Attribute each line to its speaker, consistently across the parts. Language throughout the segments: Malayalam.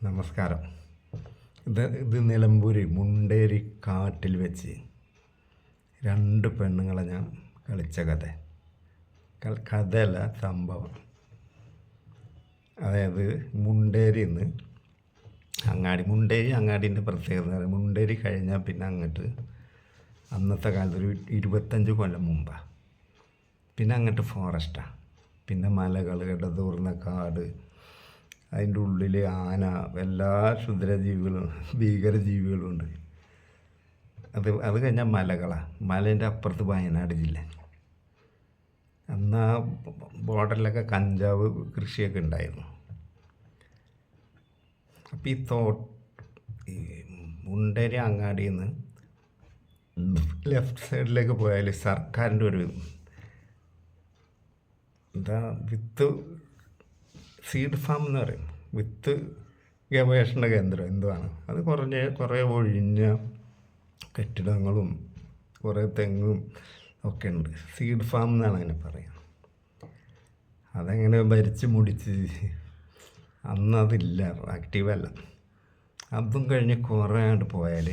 Speaker 1: നമസ്കാരം. ഇത് നിലമ്പൂർ മുണ്ടേരി കാട്ടിൽ വെച്ച് രണ്ട് പെണ്ണുങ്ങളെ ഞാൻ കളിച്ച കഥയല്ല സംഭവം. അതായത് മുണ്ടേരിന്ന് അങ്ങാടിൻ്റെ പ്രത്യേകത മുണ്ടേരി കഴിഞ്ഞാൽ പിന്നെ അങ്ങോട്ട് അന്നത്തെ കാലത്ത് ഒരു 25 കൊല്ലം മുമ്പാണ്. പിന്നെ അങ്ങോട്ട് ഫോറസ്റ്റാണ്, പിന്നെ മലകൾ, ഇടതൂർന്ന കാട്, അതിൻ്റെ ഉള്ളിൽ ആന, എല്ലാ ക്ഷുദ്രജീവികളും ഭീകരജീവികളും ഉണ്ട്. അത് കഴിഞ്ഞാൽ മലകളാണ്. മലേൻ്റെ അപ്പുറത്ത് വയനാട് ജില്ല. അന്ന് ആ ബോർഡറിലൊക്കെ കഞ്ചാവ് കൃഷിയൊക്കെ ഉണ്ടായിരുന്നു. അപ്പോൾ ഈ മുണ്ടേരി അങ്ങാടിയിൽ നിന്ന് ലെഫ്റ്റ് സൈഡിലേക്ക് പോയാൽ സർക്കാരിൻ്റെ ഒരു വിത്ത് സീഡ് ഫാം എന്ന് പറയും, വിത്ത് ഗവേഷണ കേന്ദ്രം എന്തുവാണ് അത്. കുറേ ഒഴിഞ്ഞ കെട്ടിടങ്ങളും കുറേ തെങ്ങും ഒക്കെ ഉണ്ട്. സീഡ് ഫാം എന്നാണ് അതിനെ പറയുക. അതെങ്ങനെ ഭരിച്ച് മുടിച്ച് അന്നതില്ല, ആക്റ്റീവല്ല. അതും കഴിഞ്ഞ് കുറേ അങ്ങോട്ട് പോയാൽ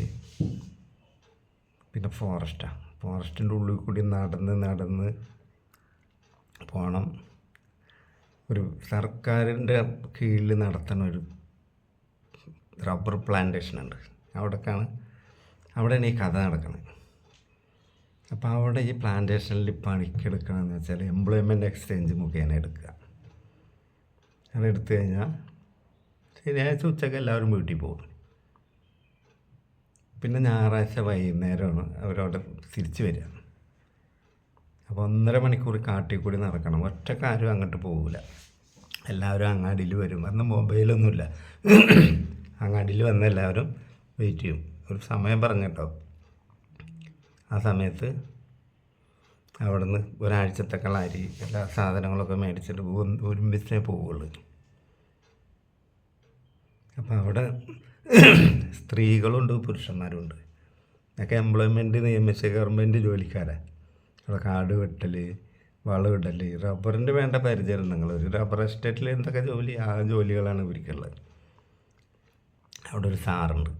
Speaker 1: പിന്നെ ഫോറസ്റ്റിൻ്റെ ഉള്ളിൽ കൂടി നടന്ന് പോകണം. ഒരു സർക്കാരിൻ്റെ കീഴിൽ നടത്തുന്ന ഒരു റബ്ബർ പ്ലാന്റേഷൻ ഉണ്ട്. അവിടെയാണ് ഈ കഥ നടക്കുന്നത്. അപ്പോൾ അവിടെ ഈ പ്ലാന്റേഷനിൽ പണിക്കെടുക്കണമെന്ന് വെച്ചാൽ എംപ്ലോയ്മെൻറ്റ് എക്സ്ചേഞ്ച് മുഖേന എടുക്കുക. അതെടുത്തു കഴിഞ്ഞാൽ ശനിയാഴ്ച ഉച്ചയ്ക്ക് എല്ലാവരും വീട്ടിൽ പോകും. പിന്നെ ഞായറാഴ്ച വൈകുന്നേരമാണ് അവരവിടെ തിരിച്ചു വരിക. അപ്പോൾ 1.5 മണിക്കൂർ കാട്ടിൽ കൂടി നടക്കണം. ഒറ്റക്കാരും അങ്ങോട്ട് പോകില്ല, എല്ലാവരും അങ്ങാടിയിൽ വരും. അന്ന് മൊബൈലൊന്നുമില്ല. അങ്ങാടിയിൽ വന്ന് എല്ലാവരും വെയിറ്റ് ചെയ്യും. ഒരു സമയം പറഞ്ഞിട്ടോ, ആ സമയത്ത് അവിടുന്ന് ഒരാഴ്ചത്തേക്കുള്ള അരി, എല്ലാ സാധനങ്ങളൊക്കെ മേടിച്ചിട്ട് ഒരുമിച്ചേ പോവുള്ളൂ. അപ്പോൾ അവിടെ സ്ത്രീകളുണ്ട്, പുരുഷന്മാരുണ്ട്. ഒക്കെ എംപ്ലോയ്മെൻറ്റ് നിയമിച്ച ഗവൺമെൻറ് ജോലിക്കാരാണ്. അവിടെ കാട് വെട്ടൽ, വളമിടൽ, റബ്ബറിൻ്റെ വേണ്ട പരിചരണങ്ങൾ, ഒരു റബ്ബർ എസ്റ്റേറ്റിൽ എന്തൊക്കെ ആ ജോലികളാണ് ഇവർക്കുള്ളത്. അവിടെ ഒരു സാറുണ്ട്,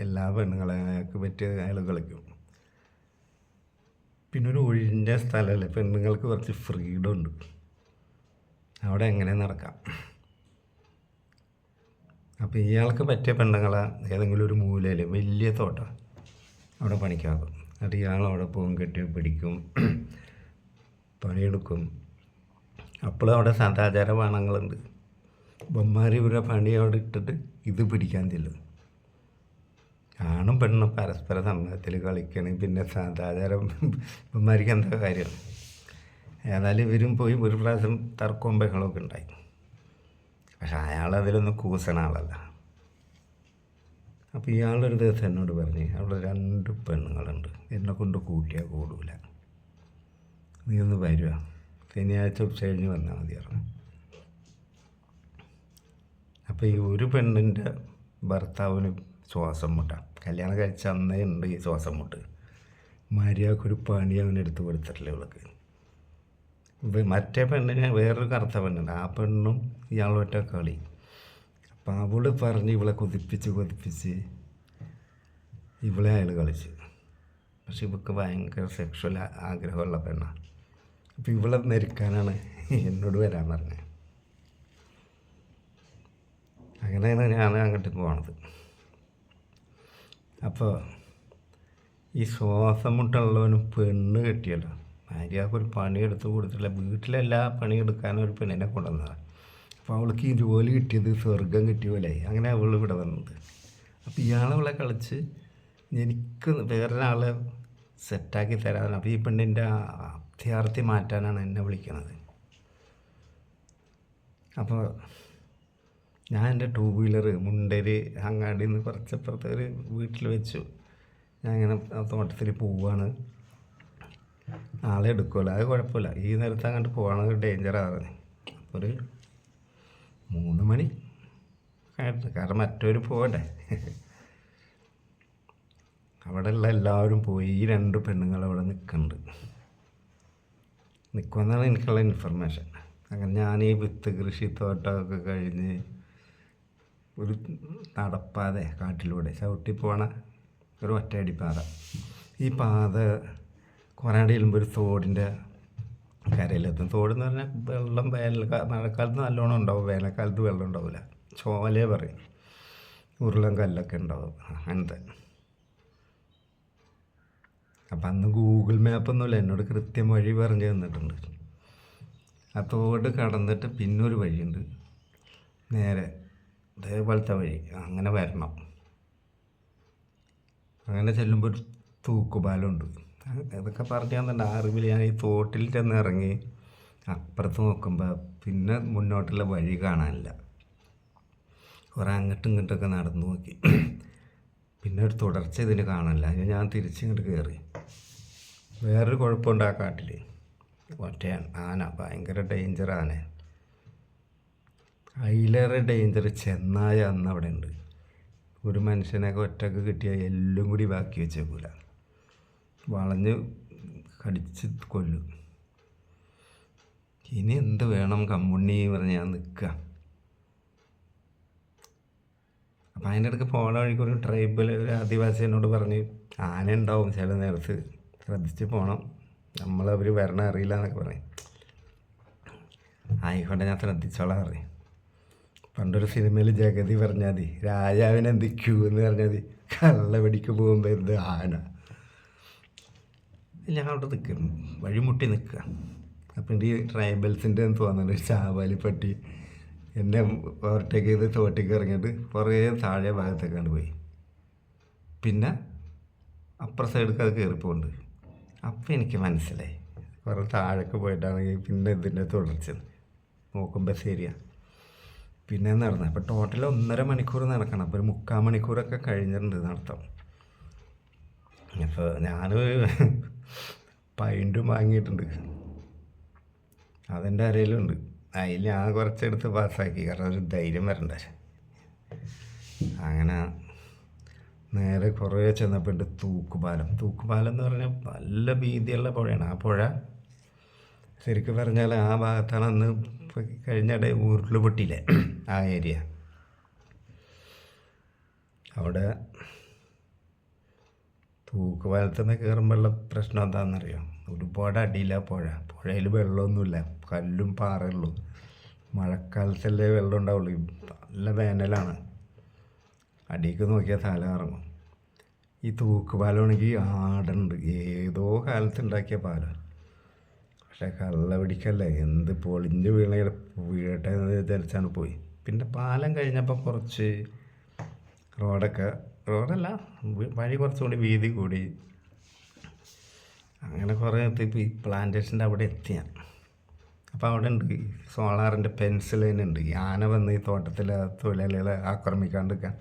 Speaker 1: എല്ലാ പെണ്ണുങ്ങളെ അയാൾക്ക് പറ്റിയ അയാൾ കളിക്കും. പിന്നെ ഒരു ഒഴിഞ്ഞ സ്ഥലമല്ലേ, പെണ്ണുങ്ങൾക്ക് കുറച്ച് ഫ്രീഡം ഉണ്ട്. അവിടെ എങ്ങനെ നടക്കാം. അപ്പോൾ ഇയാൾക്ക് പറ്റിയ പെണ്ണുങ്ങളെ ഏതെങ്കിലും ഒരു മൂലയിൽ വലിയ തോട്ടം അവിടെ പണിക്കാക്കും. എന്നിട്ട് ഇയാൾ അവിടെ പോകും, കെട്ടി പിടിക്കും, പണിയെടുക്കും. അപ്പോഴും അവിടെ സദാചാര ബാണങ്ങളുണ്ട്. ബൊമ്മാരി ഇവരുടെ പണി അവിടെ ഇട്ടിട്ട് ഇത് പിടിക്കാൻ ചെല്ലും. ആണും പെണ്ണും പരസ്പര സമ്മതത്തിൽ കളിക്കണം. പിന്നെ സദാചാരം ബൊമ്മാരിക്ക് എന്താ കാര്യം. ഏതായാലും ഇവരും പോയി ഒരു പ്രാവശ്യം തർക്കവും ബഹളമൊക്കെ ഉണ്ടായി. പക്ഷെ അയാളതിലൊന്നും കൂസണ ആളല്ല. അപ്പോൾ ഇയാളൊരു ദിവസം എന്നോട് പറഞ്ഞ്, അവിടെ 2 പെണ്ണുങ്ങളുണ്ട്, എന്നെ കൊണ്ട് കൂട്ടിയാൽ കൂടൂല, നീ ഒന്ന് വരുക, ശനിയാഴ്ച ഉച്ച കഴിഞ്ഞ് വന്നാൽ മതി പറഞ്ഞു. അപ്പോൾ ഈ ഒരു പെണ്ണിൻ്റെ ഭർത്താവിന് ശ്വാസം മുട്ടാണ്. കല്യാണം കഴിച്ച അന്നേ ഉണ്ട് ഈ ശ്വാസം മുട്ട്. മര്യാദക്കൊരു പണി അവനെടുത്ത് കൊടുത്തിട്ടില്ല ഇവൾക്ക്. മറ്റേ പെണ്ണിന് വേറൊരു കറുത്ത പെണ്ണുണ്ട്, ആ പെണ്ണും ഇയാളൊറ്റ കളി. അപ്പം അവൾ പറഞ്ഞ് ഇവളെ കൊതിപ്പിച്ച് ഇവളെ അയാൾ കളിച്ച്. പക്ഷെ ഇവൾക്ക് ഭയങ്കര സെക്ഷൽ ആഗ്രഹമുള്ള പെണ്ണാണ്. അപ്പോൾ ഇവളെ നെരുക്കാനാണ് എന്നോട് വരാൻ പറഞ്ഞത്. അങ്ങനെയാണ് ഞാൻ അങ്ങോട്ട് പോണത്. അപ്പോൾ ഈ ശ്വാസം മുട്ടുള്ളവനും പെണ്ണ് കെട്ടിയല്ലോ, ഭാര്യക്കൊരു പണിയെടുത്ത് കൊടുത്തില്ല. വീട്ടിലെല്ലാ പണിയെടുക്കാനും ഒരു പെണ്ണിനെ കൊണ്ടുവന്നതാണ്. അപ്പോൾ അവൾക്ക് ഈ ജോലി കിട്ടിയത് സ്വർഗം കിട്ടിയ പോലെ. അങ്ങനെ അവൾ ഇവിടെ വന്നത്. അപ്പോൾ ഇയാളവളെ കളിച്ച് എനിക്ക് വേറൊരാളെ സെറ്റാക്കി തരാനാണ്. അപ്പോൾ ഈ പെണ്ണിൻ്റെ അത്യാർത്ഥി മാറ്റാനാണ് എന്നെ വിളിക്കുന്നത്. അപ്പോൾ ഞാൻ എൻ്റെ 2 വീലർ മുണ്ടേരി അങ്ങാടിയിൽ നിന്ന് കുറച്ചപ്പുറത്ത് ഒരു വീട്ടിൽ വെച്ചു. ഞാൻ ഇങ്ങനെ തോട്ടത്തിൽ പോവുകയാണ്. ആളെ എടുക്കുമല്ലോ, അത് കുഴപ്പമില്ല. ഈ നേരത്തെ അങ്ങോട്ട് പോകണത് ഡേഞ്ചറാണ്. അപ്പോൾ ഒരു 3 മണി കാരണം മറ്റൊരു പോകണ്ടേ. അവിടെയുള്ള എല്ലാവരും പോയി. ഈ 2 പെണ്ണുങ്ങൾ അവിടെ നിൽക്കുന്നുണ്ടെന്നാണ് എനിക്കുള്ള ഇൻഫർമേഷൻ. അങ്ങനെ ഞാൻ ഈ വിത്ത് കൃഷി തോട്ടമൊക്കെ കഴിഞ്ഞ് ഒരു നടപ്പാതെ കാട്ടിലൂടെ ചവിട്ടി പോണ ഒരു ഒറ്റയടി പാത. ഈ പാത കുറേ അടി ചെല്ലുമ്പോൾ ഒരു തോടിൻ്റെ കരയിലെത്തും. തോടെന്ന് പറഞ്ഞാൽ വെള്ളം മഴക്കാലത്ത് നല്ലോണം ഉണ്ടാവും, വേനൽക്കാലത്ത് വെള്ളം ഉണ്ടാവില്ല. ചോലേ പറയും, ഉരുളൻ കല്ലൊക്കെ ഉണ്ടാവും അങ്ങനത്തെ. അപ്പം അന്ന് ഗൂഗിൾ മാപ്പൊന്നുമില്ല, എന്നോട് കൃത്യം വഴി പറഞ്ഞു തന്നിട്ടുണ്ട്. ആ തോട് കടന്നിട്ട് പിന്നൊരു വഴിയുണ്ട് നേരെ അതേപോലത്തെ വഴി, അങ്ങനെ വരണം. അങ്ങനെ ചെല്ലുമ്പോൾ ഒരു തൂക്കുപാലമുണ്ട്. അതൊക്കെ പറഞ്ഞു തന്നിട്ടുണ്ട്. ആ അറിവിൽ ഞാൻ ഈ തോട്ടിൽ ചെന്ന് ഇറങ്ങി അപ്പുറത്ത് നോക്കുമ്പോൾ പിന്നെ മുന്നോട്ടുള്ള വഴി കാണാനില്ല. കുറേ അങ്ങോട്ടും ഇങ്ങോട്ടൊക്കെ നടന്നു നോക്കി, പിന്നെ ഒരു തുടർച്ച ഇതിന് കാണാനില്ല. അതിന് ഞാൻ തിരിച്ചിങ്ങോട്ട് കയറി. വേറൊരു കുഴപ്പമുണ്ട് ആ കാട്ടിൽ, ഒറ്റയാണ് ആന, ഭയങ്കര ഡേഞ്ചർ ആന. അതിലേറെ ഡേഞ്ചർ ചെന്നായ അന്ന് അവിടെ ഉണ്ട്. ഒരു മനുഷ്യനൊക്കെ ഒറ്റക്ക് കിട്ടിയാൽ എല്ലാം കൂടി ബാക്കി വെച്ചേക്കൂല, വളഞ്ഞ് കടിച്ച് കൊല്ലും. ഇനി എന്ത് വേണം കമ്മുണ്ണി പറഞ്ഞ് ഞാൻ നിൽക്കുക. അപ്പം അതിൻ്റെ ഇടയ്ക്ക് പോണ വഴിക്ക് ഒരു ട്രൈബൽ, ഒരു ആദിവാസി എന്നോട് പറഞ്ഞ് ആന ഉണ്ടാവും ചില നേരത്ത്, ശ്രദ്ധിച്ച് പോകണം, നമ്മളവർ വരണ അറിയില്ല എന്നൊക്കെ പറയും. ആയിക്കോട്ടെ ഞാൻ ശ്രദ്ധിച്ചോളാം പറയും. പണ്ടൊരു സിനിമയിൽ ജഗതി പറഞ്ഞാൽ മതി, രാജാവിനെ എന്ത് ക്യൂ എന്ന് പറഞ്ഞാൽ മതി, കള്ളവടിക്ക് പോകുമ്പോൾ എന്ത് ആന. ഞാൻ അവിടെ നിൽക്കും, വഴിമുട്ടി നിൽക്കുക. അപ്പം ഈ ട്രൈബൽസിൻ്റെ എന്ന് തോന്നുന്നുണ്ട്, ചാവാലിപ്പട്ടി എന്നെ ഓവർടേക്ക് ചെയ്ത് തോട്ടിക്ക് ഇറങ്ങിയിട്ട് കുറേ താഴെ ഭാഗത്തേക്കാണ്ട് പോയി. പിന്നെ അപ്പുറ സൈഡിലേക്ക് അത് കയറിപ്പോണ്ട്. അപ്പം എനിക്ക് മനസ്സിലായി കുറേ താഴേക്ക് പോയിട്ടാണെങ്കിൽ പിന്നെ ഇതിൻ്റെ തുടർച്ച നോക്കുമ്പോൾ ശരിയാണ്. പിന്നെ നടന്നത് അപ്പോൾ ടോട്ടൽ 1.5 മണിക്കൂർ നടക്കണം. അപ്പോൾ ഒരു 3/4 മണിക്കൂറൊക്കെ കഴിഞ്ഞിട്ടുണ്ട് നടത്തം. അപ്പോൾ ഞാൻ പൈൻറ്റും വാങ്ങിയിട്ടുണ്ട്, അതെൻ്റെ അരയിലുണ്ട്. അതിൽ ഞാൻ കുറച്ചെടുത്ത് പാസ്സാക്കി, കാരണം ഒരു ധൈര്യം വരണ്ട. അങ്ങനെ നേരെ കുറേ ചെന്നപ്പോൾ ഉണ്ട് തൂക്കുപാലം. തൂക്കുപാലം എന്ന് പറഞ്ഞാൽ നല്ല വീതിയുള്ള പുഴയാണ്. ആ പുഴ ശരിക്കും പറഞ്ഞാൽ ആ ഭാഗത്താണ് അന്ന് കഴിഞ്ഞിടെ ഉരുൾ പൊട്ടിയില്ലേ ആ ഏരിയ. അവിടെ തൂക്കുപാലത്തുനിന്ന് കയറുമ്പോഴുള്ള പ്രശ്നം എന്താണെന്നറിയാം, ഒരുപാട് അടിയിലാണ് പുഴ. പുഴയിൽ വെള്ളമൊന്നുമില്ല, കല്ലും പാറയുള്ളൂ. മഴക്കാലത്തല്ലേ വെള്ളം ഉണ്ടാവുള്ളൂ, നല്ല വേനലാണ്. അടിക്ക് നോക്കിയാൽ തല ഇറങ്ങും. ഈ തൂക്കുപാലമാണെങ്കിൽ ആടുണ്ട്, ഏതോ കാലത്ത് ഉണ്ടാക്കിയ പാലം. പക്ഷേ കള്ള പിടിക്കല്ലേ, എന്ത് പൊളിഞ്ഞ് വീഴട്ടെ എന്ന് വിചാരിച്ചാണ് പോയി. പിന്നെ പാലം കഴിഞ്ഞപ്പോൾ കുറച്ച് റോഡല്ല വഴി കുറച്ചുകൂടി വീതി കൂടി. അങ്ങനെ കുറേ ഈ പ്ലാന്റേഷൻ്റെ അവിടെ എത്തിയാൽ അപ്പോൾ അവിടെ ഉണ്ട് സോളാറിൻ്റെ പെൻസിൽ ലൈൻ ഉണ്ട്. ഈ ആന വന്ന് ഈ തോട്ടത്തിലെ തൊഴിലാളികളെ ആക്രമിക്കാണ്ടിരിക്കാൻ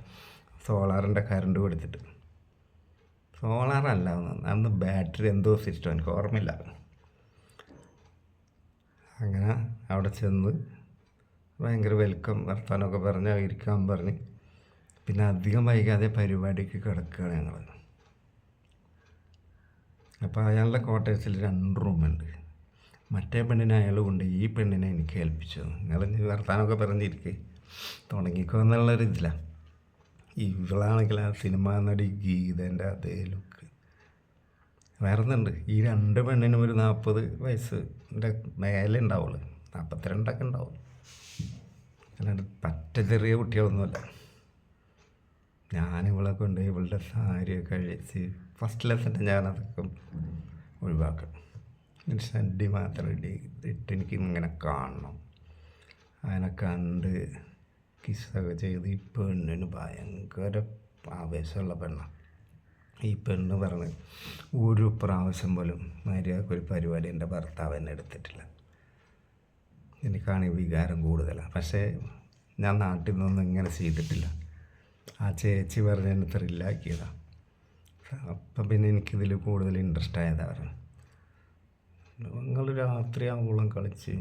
Speaker 1: സോളാറിൻ്റെ കറണ്ട് കൊടുത്തിട്ട്, സോളാറല്ല അന്ന് ബാറ്ററി എന്തോ സിസ്റ്റം, എനിക്ക് ഓർമ്മയില്ല. അങ്ങനെ അവിടെ ചെന്ന് ഭയങ്കര വെൽക്കം വർത്താനമൊക്കെ പറഞ്ഞ് ഇരിക്കാൻ പറഞ്ഞ് പിന്നെ അധികം വൈകാതെ പരിപാടിക്ക് കിടക്കുകയാണ് ഞങ്ങൾ. അപ്പോൾ അയാളുടെ ക്വാർട്ടേഴ്സിൽ 2 റൂമുണ്ട്. മറ്റേ പെണ്ണിനെ അയാൾ കൊണ്ട് ഈ പെണ്ണിനെ എനിക്ക് ഏൽപ്പിച്ചു. നിങ്ങൾ വർത്താനമൊക്കെ പറഞ്ഞിരിക്കുക തുടങ്ങിക്കോ എന്നുള്ളൊരിതിലാണ്. ഇവളാണെങ്കിൽ ആ സിനിമ നടി ഗീതേൻ്റെ അതേ ലുക്ക്. വേറെ ഒന്നുണ്ട്, ഈ 2 പെണ്ണിനും ഒരു 40 വയസ്സിൻ്റെ മേലെ ഉണ്ടാവുള്ളൂ, 42 ഉണ്ടാവും. അല്ലാണ്ട് പറ്റ ചെറിയ കുട്ടികളൊന്നുമല്ല. ഞാനിവളെ കൊണ്ട് ഇവളുടെ സാരിയൊക്കെ കഴിച്ച് ഫസ്റ്റ് ലെസൻ്റെ ഞാനതൊക്കെ ഒഴിവാക്കും. ഷഡ്ഡി മാത്രം ഇട്ട് എനിക്ക് ഇങ്ങനെ കാണണം. അതിനെ കണ്ട് കിസ്സൊക്കെ ചെയ്ത് ഈ പെണ്ണിന് ഭയങ്കര ആവേശമുള്ള പെണ്ണാണ്. ഈ പെണ്ണ് പറഞ്ഞ് ഒരു പ്രാവശ്യം പോലും മര്യാദക്കൊരു പരിപാടി എൻ്റെ ഭർത്താവ് എന്നെ എടുത്തിട്ടില്ല. എനിക്കാണെങ്കിൽ വികാരം കൂടുതലാണ്. പക്ഷേ ഞാൻ നാട്ടിൽ നിന്നൊന്നും ഇങ്ങനെ ചെയ്തിട്ടില്ല. ആ ചേച്ചി പറഞ്ഞ് എന്നെ ത്രില്ലാക്കിയതാണ്. അപ്പം പിന്നെ എനിക്കിതിൽ കൂടുതൽ ഇൻട്രസ്റ്റ് ആയതാണ്. നിങ്ങൾ രാത്രി ആവോളം കളിച്ച്,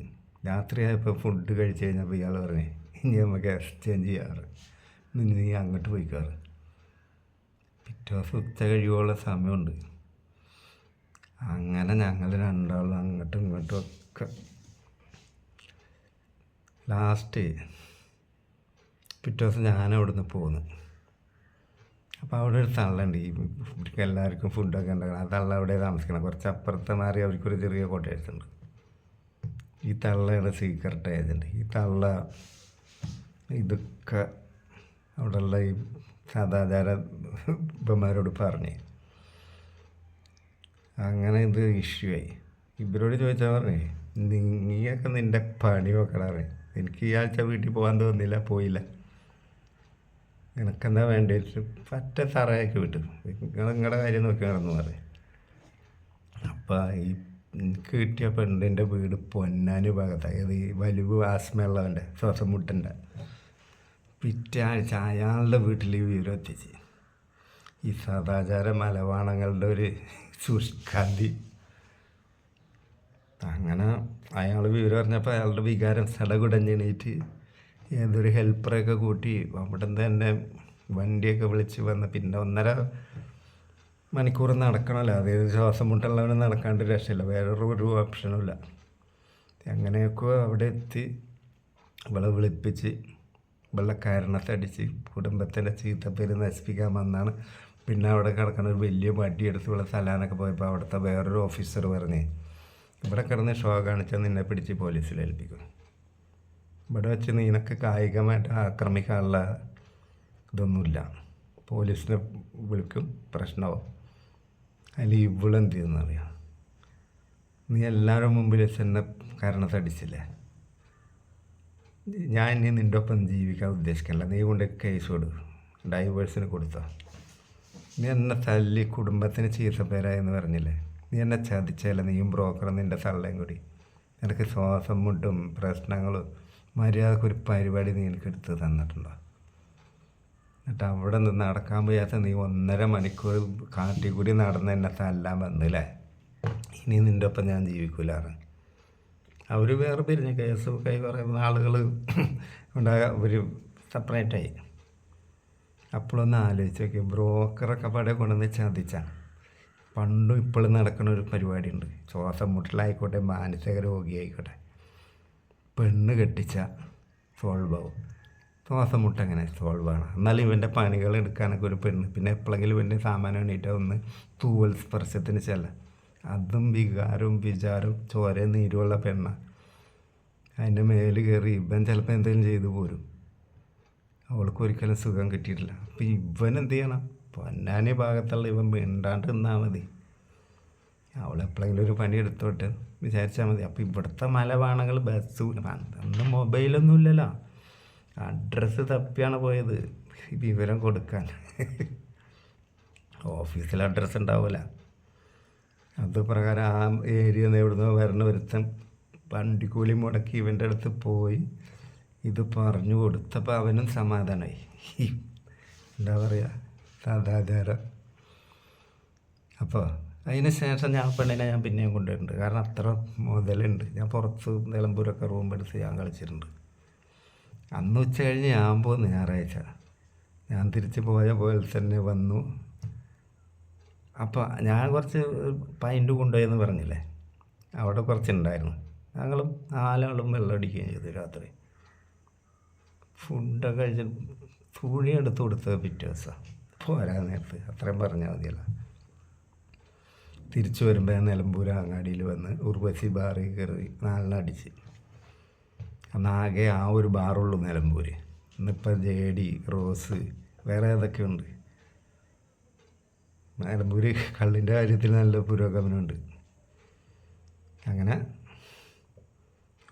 Speaker 1: രാത്രിയായപ്പോൾ ഫുഡ് കഴിച്ച് കഴിഞ്ഞപ്പോൾ ഇയാൾ പറഞ്ഞേ ഇനി നമുക്ക് എക്സ്ചേഞ്ച് ചെയ്യാറ്, നീ അങ്ങോട്ട് പോയിക്കാറ്. പിറ്റേ ദിവസം ഉച്ച കഴിയുമ്പോഴുള്ള സമയമുണ്ട്. അങ്ങനെ ഞങ്ങൾ രണ്ടാളും അങ്ങോട്ടും ഇങ്ങോട്ടും ഒക്കെ ലാസ്റ്റ് പിറ്റേ ദിവസം ഞാൻ അവിടെ നിന്ന് പോന്നു. അപ്പോൾ അവിടെ ഒരു തള്ളുണ്ട്, ഇവർക്ക് എല്ലാവർക്കും ഫുഡൊക്കെ ഉണ്ടാക്കണം. ആ തള്ള അവിടെ താമസിക്കണം, കുറച്ച് അപ്പുറത്ത് മാറി അവർക്കൊരു ചെറിയ കോട്ടേഴ്സ് ഉണ്ട്. ഈ തള്ളയാണ് സീക്രട്ട് ഏജൻറ്റ്. ഈ തള്ള ഇതൊക്കെ അവിടെയുള്ള ഈ സദാചാര ഇപ്പന്മാരോട് പറഞ്ഞ് അങ്ങനെ ഇത് ഇഷ്യൂ ആയി. ഇവരോട് ചോദിച്ചാൽ പറഞ്ഞേ, നീയൊക്കെ നിൻ്റെ പണി നോക്കണേ, എനിക്ക് ഈ ആഴ്ച വീട്ടിൽ പോകാൻ തോന്നില്ല, പോയില്ല, നിനക്കെന്താ വേണ്ടിയിട്ട് പറ്റ തറയാക്കി വിട്ടു, നിങ്ങളുടെ കാര്യം നോക്കി നടന്നു പറയും. അപ്പം ഈ എനിക്ക് കിട്ടിയ പെണ്ണിൻ്റെ വീട് പൊന്നാനി ഭാഗത്താണ്. അത് ഈ വലിവ് ആസ്മയുള്ളവൻ്റെ ശ്വാസം മുട്ടൻ്റെ. പിറ്റേ ആഴ്ച അയാളുടെ വീട്ടിൽ ഈ വിവരം എത്തിച്ച്. ഈ സദാചാര മലവാണങ്ങളുടെ ഒരു ശുഷ്കാന്തി. അങ്ങനെ അയാൾ വിവരം പറഞ്ഞപ്പോൾ അയാളുടെ വികാരം സടകുടഞ്ഞെണീറ്റ് ഏതൊരു ഹെൽപ്പറൊക്കെ കൂട്ടി അവിടെ തന്നെ വണ്ടിയൊക്കെ വിളിച്ച് വന്ന് പിന്നെ 1.5 മണിക്കൂർ നടക്കണമല്ലോ. അതായത് ശ്വാസം മുട്ടുള്ളവന് നടക്കാണ്ട് രക്ഷയില്ല, വേറൊരു ഓപ്ഷനുമില്ല. അങ്ങനെയൊക്കെ അവിടെ എത്തി ഇവളെ വിളിപ്പിച്ച് ഇവളെ കാരണത്തടിച്ച് കുടുംബത്തിൻ്റെ ചീത്തപ്പേര് നശിപ്പിക്കാൻ വന്നാണ്. പിന്നെ അവിടെ കിടക്കുന്ന ഒരു വലിയ വടിയെടുത്ത് ഇവളെ തലാനൊക്കെ പോയപ്പോൾ അവിടുത്തെ വേറൊരു ഓഫീസർ പറഞ്ഞേ, ഇവിടെ കിടന്ന് ഷോ കാണിച്ചാൽ നിന്നെ പിടിച്ച് പോലീസിൽ ഏൽപ്പിക്കും, ഇവിടെ വെച്ച് നിനക്ക് കായികമായിട്ട് ആക്രമിക്കാനുള്ള ഇതൊന്നുമില്ല, പോലീസിനെ വിളിക്കും, പ്രശ്നമാവും. അതിൽ ഇവളെന്ത് ചെയ്യുന്നറിയാം, നീ എല്ലാവരും മുമ്പിൽ വെച്ച് എന്നെ കാരണത്തടിച്ചില്ലേ, ഞാൻ ഇനി നിൻ്റെ ഒപ്പം ജീവിക്കാൻ ഉദ്ദേശിക്കില്ല, നീ കൊണ്ട് കേസ് കൊടുക്കും, ഡൈവേഴ്സിന് കൊടുത്തോ, നീ എന്നെ തല്ലി കുടുംബത്തിന് ചീത്തപ്പേരായെന്ന് പറഞ്ഞില്ലേ, നീ എന്നെ ചതിച്ചല്ല, നീയും ബ്രോക്കറും നിൻ്റെ തള്ളയും കൂടി, നിനക്ക് ശ്വാസം മുട്ടും പ്രശ്നങ്ങളും മര്യാദക്കൊരു പരിപാടി നീ എനിക്ക് എടുത്ത് തന്നിട്ടുണ്ടോ? എന്നിട്ട് അവിടെ നിന്ന് നടക്കാൻ വയ്യാത്ത നീ 1.5 മണിക്കൂർ കാട്ടിൽ കൂടി നടന്ന് എന്നെ തല്ലാൻ വന്നില്ലേ, ഇനി നിൻ്റെ ഒപ്പം ഞാൻ ജീവിക്കില്ലാറ്. അവർ വേറെ പിരിഞ്ഞ് കേസ് കൈ പറയുന്ന ആളുകൾ ഉണ്ടായ ഒരു സെപ്പറേറ്റായി. അപ്പോഴൊന്ന് ആലോചിച്ച് നോക്കി, ബ്രോക്കറൊക്കെ പടെ കൊണ്ടുവന്ന് ചതിച്ചാണ്. പണ്ടും ഇപ്പോഴും നടക്കുന്ന ഒരു പരിപാടിയുണ്ട്, ശ്വാസം മുട്ടലായിക്കോട്ടെ മാനസിക രോഗിയായിക്കോട്ടെ, പെണ്ണ് കെട്ടിച്ച സോൾവ് ആവും. ശ്വാസം മുട്ട എങ്ങനെ സോൾവാണ്? എന്നാലും ഇവൻ്റെ പണികൾ എടുക്കാനൊക്കെ ഒരു പെണ്ണ്, പിന്നെ എപ്പോഴെങ്കിലും ഇവൻ്റെ സാമാനം എണീറ്റ് ഒന്ന് തൂവൽ സ്പർശത്തിന് ചെല്ലാം, അതും വികാരവും വിചാരവും ചോരയും നീരുമുള്ള പെണ്ണ. അതിൻ്റെ മേല് കയറി ഇവൻ ചിലപ്പോൾ എന്തെങ്കിലും ചെയ്തു പോരും. അവൾക്ക് ഒരിക്കലും സുഖം കിട്ടിയിട്ടില്ല. അപ്പം ഇവൻ എന്ത് ചെയ്യണം? പൊന്നാനി ഭാഗത്തുള്ള ഇവൻ മിണ്ടാണ്ട് നിന്നാൽ മതി, അവളെപ്പോഴെങ്കിലും ഒരു പണി എടുത്തോട്ട് വിചാരിച്ചാൽ മതി. അപ്പോൾ ഇവിടുത്തെ മലവാണകൾ ബസ് അന്ന് മൊബൈലൊന്നും ഇല്ലല്ലോ, അഡ്രസ്സ് തപ്പിയാണ് പോയത് വിവരം കൊടുക്കാൻ. ഓഫീസിൽ അഡ്രസ്സ് ഉണ്ടാവില്ല. അത് പ്രകാരം ആ ഏരിയ എവിടുന്നോ വരണ ഒരുത്തൻ വണ്ടിക്കൂലി മുടക്കി ഇവൻ്റെ അടുത്ത് പോയി ഇത് പറഞ്ഞു കൊടുത്തപ്പോൾ അവനും സമാധാനമായി. എന്താ പറയുക, സദാചാരം. അപ്പോൾ അതിന് ശേഷം ഞാൻ പെണ്ണിനെ ഞാൻ പിന്നെയും കൊണ്ടുവരുന്നുണ്ട്, കാരണം അത്ര മുതലുണ്ട്. ഞാൻ പുറത്ത് നിലമ്പൂരൊക്കെ റൂം എടുത്ത് ഞാൻ കളിച്ചിട്ടുണ്ട്. അന്ന് ഉച്ച കഴിഞ്ഞ് ഞാൻ പോന്നു, ഞായറാഴ്ച ഞാൻ തിരിച്ച് പോയ പോലെ തന്നെ വന്നു. അപ്പോൾ ഞാൻ കുറച്ച് പൈൻറ്റ് കൊണ്ടുപോയെന്ന് പറഞ്ഞില്ലേ, അവിടെ കുറച്ചുണ്ടായിരുന്നു. ഞങ്ങളും 4 ആളും വെള്ളം അടിക്കുകയും ചെയ്തു. രാത്രി ഫുഡൊക്കെ കഴിച്ച് തുണി എടുത്ത് കൊടുത്തത് പിറ്റേ ദിവസം പോരാ നേരത്ത്, അത്രയും പറഞ്ഞാൽ മതിയല്ലോ. തിരിച്ചു വരുമ്പോൾ ഞാൻ നിലമ്പൂർ അങ്ങാടിയിൽ വന്ന് ഉർവശി ബാറിൽ കയറി 4 അടിച്ച്. അന്നാകെ ആ ഒരു ബാറുള്ളൂ നിലമ്പൂർ. ഇന്നിപ്പോൾ JD, റോസ്, വേറെ ഏതൊക്കെയുണ്ട്. നിലമ്പൂർ കള്ളിൻ്റെ കാര്യത്തിൽ നല്ല പുരോഗമനമുണ്ട്. അങ്ങനെ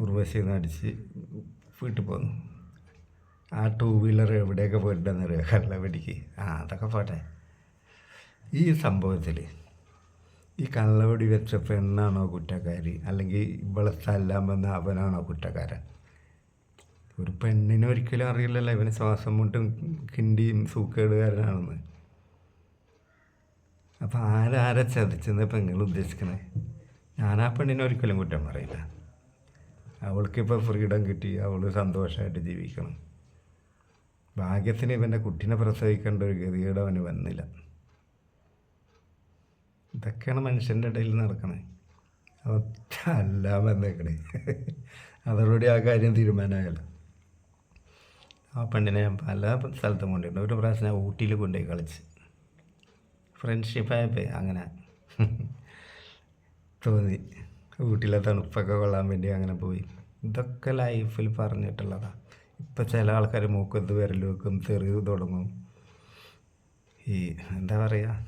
Speaker 1: ഉർവശിയിൽ നിന്ന് അടിച്ച് വീട്ടിൽ പോന്നു. ആ 2 വീലർ എവിടെയൊക്കെ പോയിട്ടുണ്ടെന്നറിയാം, കള്ളവടിക്ക്. അതൊക്കെ പോട്ടെ. ഈ സംഭവത്തിൽ ഈ കള്ളവടി വെച്ച പെണ്ണാണോ കുറ്റക്കാരി, അല്ലെങ്കിൽ ഇവളെ തല്ലാൻ വന്ന അവനാണോ കുറ്റക്കാരൻ? ഒരു പെണ്ണിനെ ഒരിക്കലും അറിയില്ലല്ലോ ഇവന് ശ്വാസം മുട്ടും കിണ്ടിയും സൂക്കേടുകാരനാണെന്ന്. അപ്പോൾ ആരാരെ ചതിച്ചെന്ന് ഇപ്പം നിങ്ങൾ ഉദ്ദേശിക്കണേ? ഞാൻ ആ പെണ്ണിനെ ഒരിക്കലും കുറ്റം പറയില്ല. അവൾക്കിപ്പോൾ ഫ്രീഡം കിട്ടി, അവൾ സന്തോഷമായിട്ട് ജീവിക്കണം. ഭാഗ്യത്തിന് ഇവൻ്റെ കുട്ടീനെ പ്രസവിക്കേണ്ട ഒരു ഗതികേട് അവന് വന്നില്ല. ഇതൊക്കെയാണ് മനുഷ്യൻ്റെ ഇടയിൽ നടക്കണേ. അവൻ എല്ലാം വന്നേക്കണേ. അതോടുകൂടി ആ കാര്യം തീരുമാനമായല്ലോ. ആ പെണ്ണിനെ ഞാൻ പല സ്ഥലത്തും കൊണ്ടുപോയിട്ടുണ്ട്. ഒരു പ്രാവശ്യം ഞാൻ ഊട്ടിയിൽ കൊണ്ടുപോയി കളിച്ച് ഫ്രണ്ട്ഷിപ്പായപ്പോൾ അങ്ങനെ തോന്നി. ഊട്ടിയിലെ തണുപ്പൊക്കെ കൊള്ളാൻ വേണ്ടി അങ്ങനെ പോയി. ഇതൊക്കെ ലൈഫിൽ പറഞ്ഞിട്ടുള്ളതാണ്. ഇപ്പം ചില ആൾക്കാർ മൂക്കത്ത് വിരൽ വെക്കും, തെറി തുടങ്ങും. ഈ എന്താ പറയുക,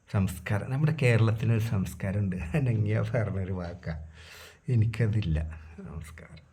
Speaker 1: സംസ്കാരം, നമ്മുടെ കേരളത്തിനൊരു സംസ്കാരമുണ്ട്. അനങ്ങിയ പറഞ്ഞൊരു വാക്കാണ്, എനിക്കതില്ല. നമസ്കാരം.